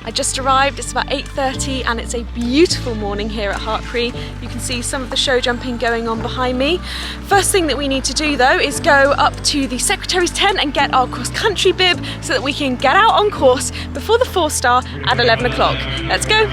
I just arrived, it's about 8:30 and it's a beautiful morning here at Hartpury. You can see some of the show jumping going on behind me. First thing that we need to do though is go up to the secretary's tent and get our cross-country bib so that we can get out on course before the 4-star at 11 o'clock. Let's go!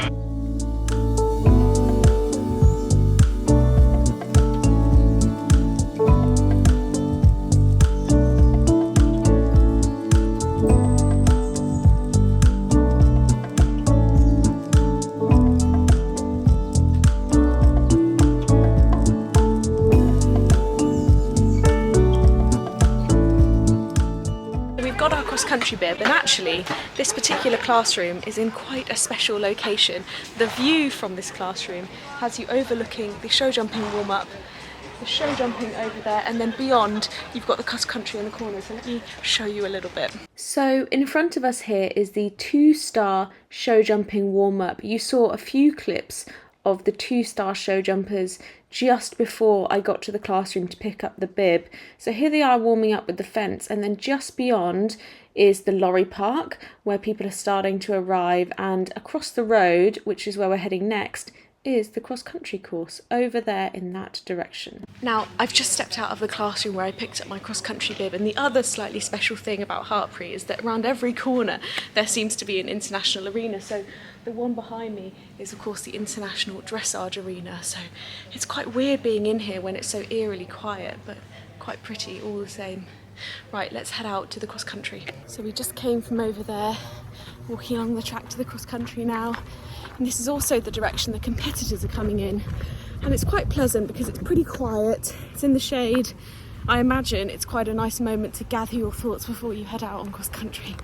Country bib, and actually this particular classroom is in quite a special location. The view from this classroom has you overlooking the show jumping warm-up, the show jumping over there, and then beyond you've got the cross country in the corner. So let me show you a little bit. So in front of us here is the 2-star show jumping warm-up. You saw a few clips of the 2-star show jumpers just before I got to the classroom to pick up the bib. So here they are warming up with the fence, and then just beyond is the lorry park where people are starting to arrive, and across the road, which is where we're heading next, is the cross-country course over there in that direction. Now, I've just stepped out of the classroom where I picked up my cross-country bib, and the other slightly special thing about Hartpury is that around every corner there seems to be an international arena. So the one behind me is of course the International Dressage Arena, so it's quite weird being in here when it's so eerily quiet, but quite pretty all the same. Right, let's head out to the cross country. So we just came from over there, walking along the track to the cross country now, and this is also the direction the competitors are coming in, and it's quite pleasant because it's pretty quiet, it's in the shade. I imagine it's quite a nice moment to gather your thoughts before you head out on cross country.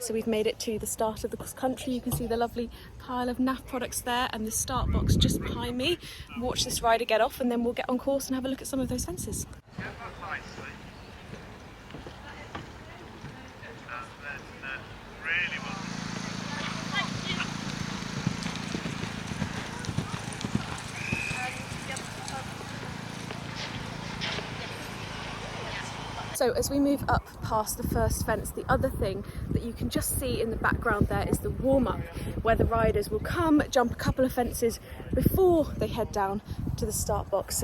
So we've made it to the start of the cross country. You can see the lovely pile of NAF products there and the start box just behind me. Watch this rider get off and then we'll get on course and have a look at some of those fences. So as we move up past the first fence, the other thing that you can just see in the background there is the warm-up, where the riders will come, jump a couple of fences before they head down to the start box.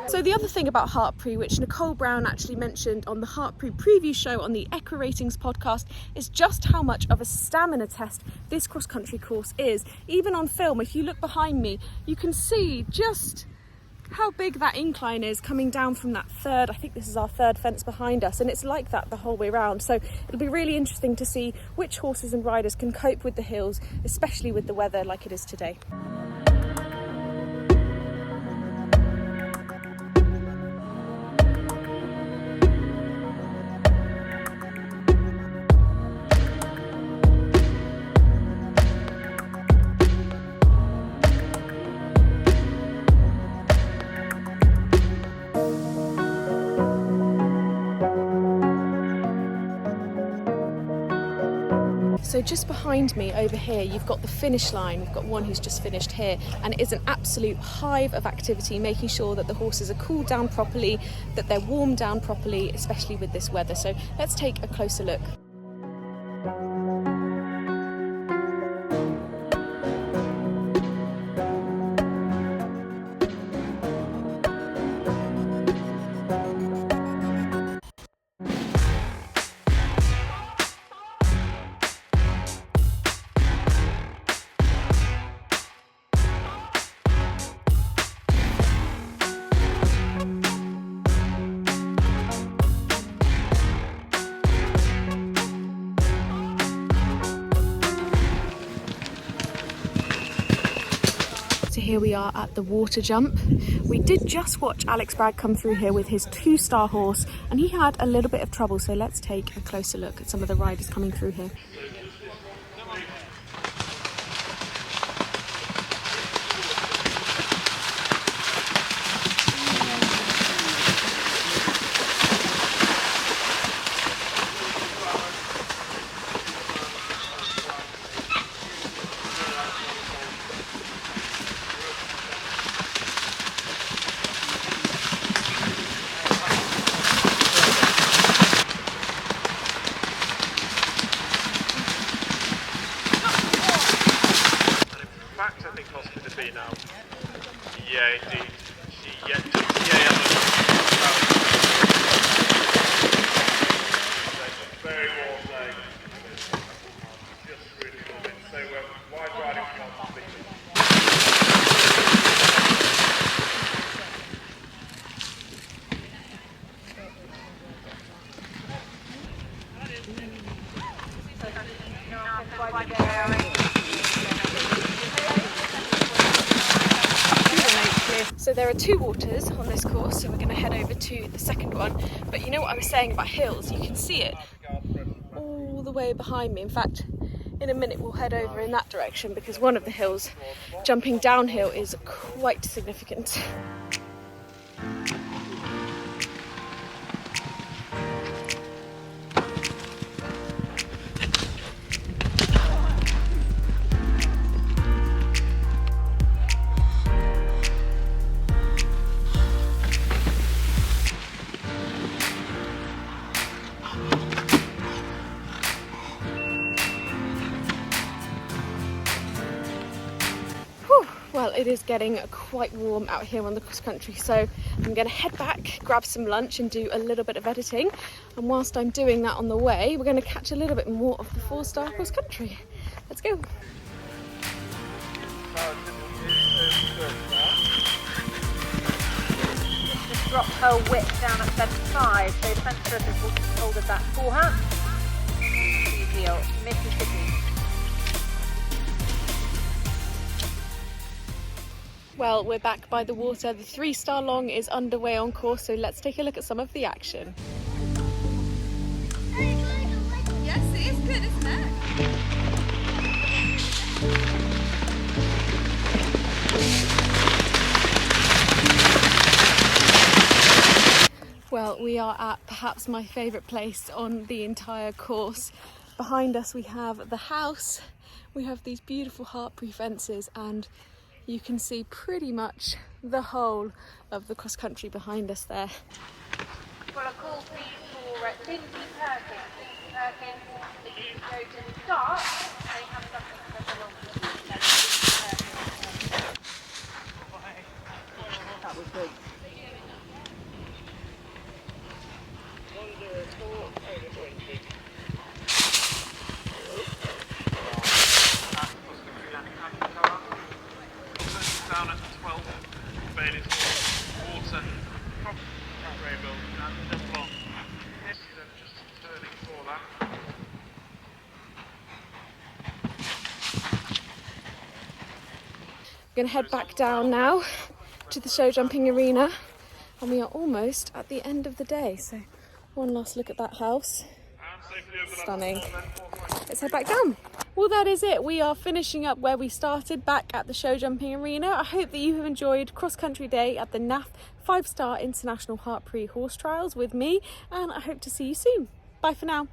So the other thing about Hartpury, which Nicole Brown actually mentioned on the Hartpury preview show on the EQUESTRIAN podcast, is just how much of a stamina test this cross-country course is. Even on film, if you look behind me, you can see just how big that incline is coming down from that third, I think this is our third fence behind us, and it's like that the whole way round. So it'll be really interesting to see which horses and riders can cope with the hills, especially with the weather like it is today. So just behind me over here, you've got the finish line. We've got one who's just finished here, and it is an absolute hive of activity, making sure that the horses are cooled down properly, that they're warmed down properly, especially with this weather. So let's take a closer look. here we are at the water jump. We did just watch Alex Bragg come through here with his 2-star horse, and he had a little bit of trouble, so let's take a closer look at some of the riders coming through here. Yeah, indeed. Very warm day. Just really good. So wide riding competition. So there are 2 waters on this course, so we're going to head over to the second one. But you know what I was saying about hills? You can see it all the way behind me. In fact, in a minute we'll head over in that direction because one of the hills, jumping downhill, is quite significant. Well, it is getting quite warm out here on the cross country, so I'm going to head back, grab some lunch and do a little bit of editing. And whilst I'm doing that on the way, we're going to catch a little bit more of the 4-star cross country. Let's go. Just dropped her width down at 75, so Spencer has told us that forehand. Deal, Mississippi. Well, we're back by the water. The 3-star long is underway on course, so let's take a look at some of the action. Yes, it is good, isn't it? Well, we are at perhaps my favourite place on the entire course. Behind us we have the house, we have these beautiful Hartpury fences, and you can see pretty much the whole of the cross country behind us there. Well, a call please for Lindsay Perkins. Lindsay Perkins, if you go to the start, they have something that belongs to you. That was good. Down at 12, Bailey's water, rainbow, and just long. Just turning for that. We're going to head back down now to the show jumping arena, and we are almost at the end of the day. So one last look at that house. Stunning. Let's head back down. Well, that is it. We are finishing up where we started, back at the show jumping arena. I hope that you have enjoyed cross country day at the NAF 5-star International Hartpury Horse Trials with me, and I hope to see you soon. Bye for now.